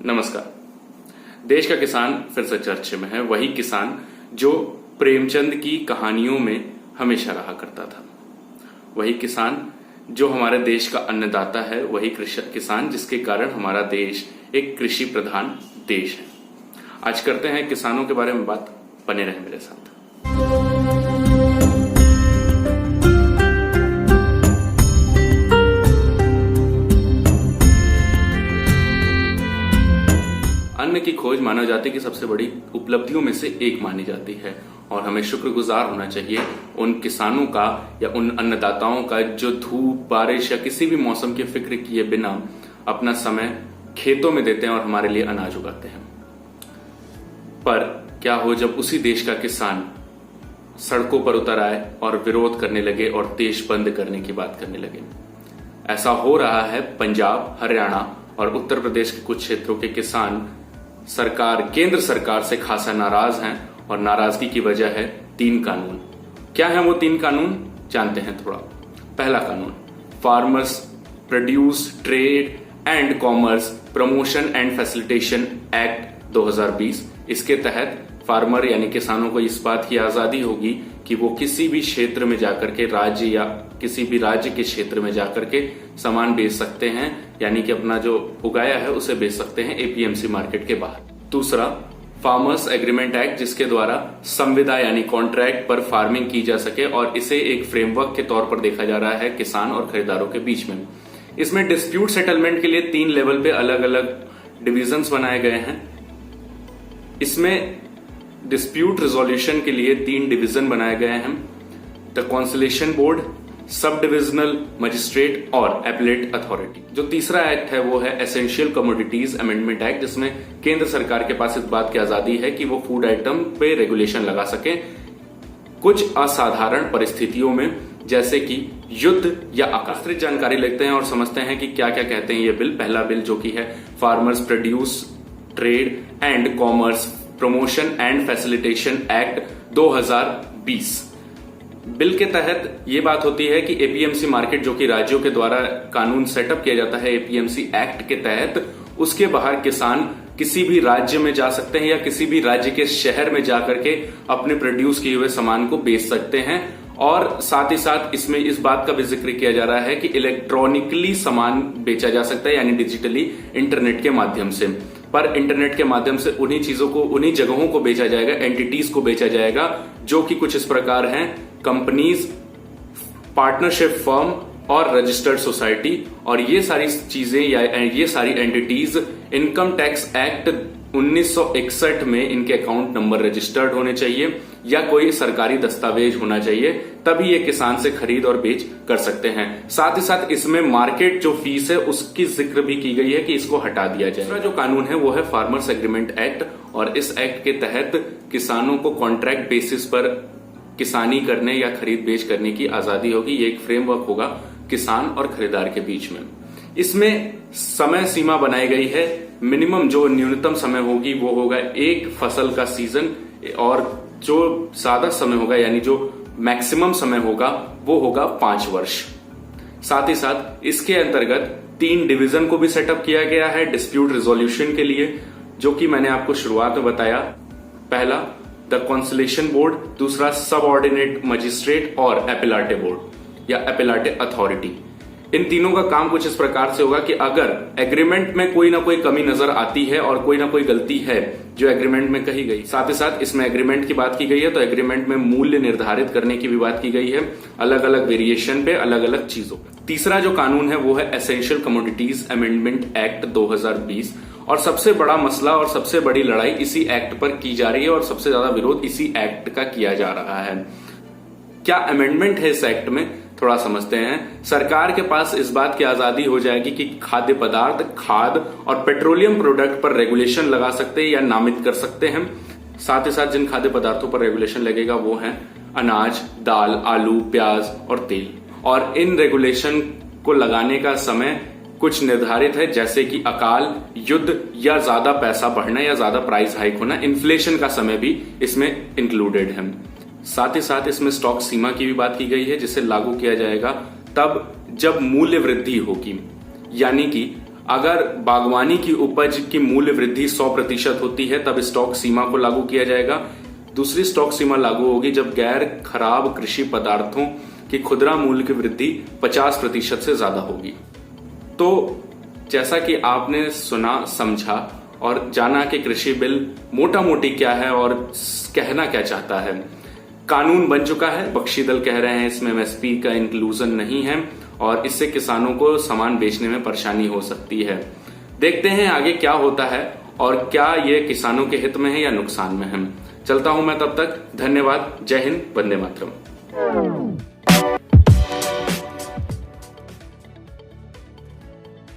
नमस्कार। देश का किसान फिर से चर्चे में है। वही किसान जो प्रेमचंद की कहानियों में हमेशा रहा करता था, वही किसान जो हमारे देश का अन्नदाता है, वही किसान जिसके कारण हमारा देश एक कृषि प्रधान देश है। आज करते हैं किसानों के बारे में बात, बने रहे मेरे साथ। अन्न की खोज मानव जाति की सबसे बड़ी उपलब्धियों में से एक मानी जाती है और हमें शुक्रगुजार होना चाहिए उन किसानों का या उन अन्नदाताओं का जो धूप, बारिश या किसी भी मौसम की फिक्र किए बिना अपना समय खेतों में देते हैं और हमारे लिए अनाज उगाते हैं। पर क्या हो जब उसी देश का किसान सड़कों पर उतर आए और विरोध करने लगे और देश बंद करने की बात करने लगे। ऐसा हो रहा है। पंजाब, हरियाणा और उत्तर प्रदेश के कुछ क्षेत्रों के किसान केंद्र सरकार से खासा नाराज हैं और नाराजगी की वजह है 3 कानून। क्या है वो 3 कानून, जानते हैं थोड़ा। पहला कानून, farmers produce trade and commerce promotion and facilitation act 2020। इसके तहत फार्मर यानी किसानों को इस बात की आजादी होगी कि वो किसी भी क्षेत्र में जाकर के राज्य या किसी भी राज्य के क्षेत्र में जाकर के सामान बेच सकते हैं, यानी कि अपना जो उगाया है उसे बेच सकते हैं एपीएमसी मार्केट के बाहर। दूसरा, फार्मर्स एग्रीमेंट एक्ट, जिसके द्वारा संविदा यानी कॉन्ट्रैक्ट पर फार्मिंग की जा सके और इसे एक फ्रेमवर्क के तौर पर देखा जा रहा है किसान और खरीदारों के बीच में। इसमें डिस्प्यूट सेटलमेंट के लिए 3 लेवल पे अलग अलग डिविजन्स बनाए गए हैं। इसमें डिस्प्यूट रिजोल्यूशन के लिए 3 डिवीजन बनाए गए हैं, the conciliation board, sub divisional magistrate और एपलेट अथॉरिटी। जो तीसरा एक्ट है वो है एसेंशियल कमोडिटीज अमेंडमेंट एक्ट, जिसमें केंद्र सरकार के पास इस बात की आजादी है कि वो फूड आइटम पे रेगुलेशन लगा सके कुछ असाधारण परिस्थितियों में, जैसे कि युद्ध या आकस्मिक। जानकारी लेते हैं और समझते हैं कि क्या क्या कहते हैं ये बिल। पहला बिल जो कि है farmers produce trade and commerce promotion and facilitation act 2020। Bill के तहत ये बात होती है कि एपीएमसी मार्केट जो कि राज्यों के द्वारा कानून सेटअप किया जाता है एपीएमसी एक्ट के तहत, उसके बाहर किसान किसी भी राज्य में जा सकते हैं या किसी भी राज्य के शहर में जाकर के अपने प्रोड्यूस किए हुए सामान को बेच सकते हैं। और साथ ही साथ इसमें इस बात का भी जिक्र किया जा रहा है कि इलेक्ट्रॉनिकली सामान बेचा जा सकता है, यानी डिजिटली इंटरनेट के माध्यम से। पर इंटरनेट के माध्यम से उन्हीं चीजों को, उन्हीं जगहों को बेचा जाएगा, एंटिटीज को बेचा जाएगा, जो कि कुछ इस प्रकार हैं: कंपनीज, पार्टनरशिप फर्म और रजिस्टर्ड सोसाइटी। और ये सारी चीजें या ये सारी एंटिटीज इनकम टैक्स एक्ट 1961 में इनके अकाउंट नंबर रजिस्टर्ड होने चाहिए या कोई सरकारी दस्तावेज होना चाहिए, तभी ये किसान से खरीद और बेच कर सकते हैं। साथ ही साथ इसमें मार्केट जो फीस है उसकी जिक्र भी की गई है कि इसको हटा दिया जाए। दूसरा जो कानून है वो है फार्मर्स एग्रीमेंट एक्ट, और इस एक्ट के तहत किसानों को कॉन्ट्रैक्ट बेसिस पर किसानी करने या खरीद बेच करने की आजादी होगी। ये एक फ्रेमवर्क होगा किसान और खरीदार के बीच में। इसमें समय सीमा बनाई गई है। मिनिमम जो न्यूनतम समय होगी वो होगा 1 फसल का सीजन, और जो ज्यादा समय होगा यानी जो मैक्सिमम समय होगा वो होगा 5 वर्ष। साथ ही साथ इसके अंतर्गत 3 डिवीजन को भी सेटअप किया गया है डिस्प्यूट रिजोल्यूशन के लिए, जो कि मैंने आपको शुरुआत में बताया। पहला द कॉन्सुलेशन बोर्ड, दूसरा सब ऑर्डिनेट मजिस्ट्रेट और एपिलाटे बोर्ड या एपिलाटे अथॉरिटी। इन तीनों का काम कुछ इस प्रकार से होगा कि अगर एग्रीमेंट में कोई ना कोई कमी नजर आती है और कोई ना कोई गलती है जो एग्रीमेंट में कही गई, साथ ही साथ इसमें एग्रीमेंट की बात की गई है तो एग्रीमेंट में मूल्य निर्धारित करने की भी बात की गई है, अलग अलग वेरिएशन पे, अलग अलग चीजों पे। तीसरा जो कानून है वो है एसेंशियल कमोडिटीज अमेंडमेंट एक्ट 2020, और सबसे बड़ा मसला और सबसे बड़ी लड़ाई इसी एक्ट पर की जा रही है और सबसे ज्यादा विरोध इसी एक्ट का किया जा रहा है। क्या अमेंडमेंट है इस एक्ट में, थोड़ा समझते हैं। सरकार के पास इस बात की आजादी हो जाएगी कि खाद्य पदार्थ, खाद और पेट्रोलियम प्रोडक्ट पर रेगुलेशन लगा सकते हैं या नामित कर सकते हैं। साथ ही साथ जिन खाद्य पदार्थों पर रेगुलेशन लगेगा वो हैं अनाज, दाल, आलू, प्याज और तेल। और इन रेगुलेशन को लगाने का समय कुछ निर्धारित है, जैसे कि अकाल, युद्ध या ज्यादा पैसा बढ़ना या ज्यादा प्राइस हाइक होना। इन्फ्लेशन का समय भी इसमें इंक्लूडेड है। साथ ही साथ इसमें स्टॉक सीमा की भी बात की गई है, जिसे लागू किया जाएगा तब जब मूल्य वृद्धि होगी, यानी कि अगर बागवानी की उपज की मूल्य वृद्धि 100% होती है तब स्टॉक सीमा को लागू किया जाएगा। दूसरी स्टॉक सीमा लागू होगी जब गैर खराब कृषि पदार्थों की खुदरा मूल्य की वृद्धि 50% से ज्यादा होगी। तो जैसा कि आपने सुना, समझा और जाना कि कृषि बिल मोटा मोटी क्या है और कहना क्या चाहता है। कानून बन चुका है, विपक्षी दल कह रहे हैं इसमें एमएसपी का इंक्लूजन नहीं है और इससे किसानों को सामान बेचने में परेशानी हो सकती है। देखते हैं आगे क्या होता है और क्या ये किसानों के हित में है या नुकसान में है। चलता हूं मैं तब तक। धन्यवाद। जय हिंद। वंदे मातरम।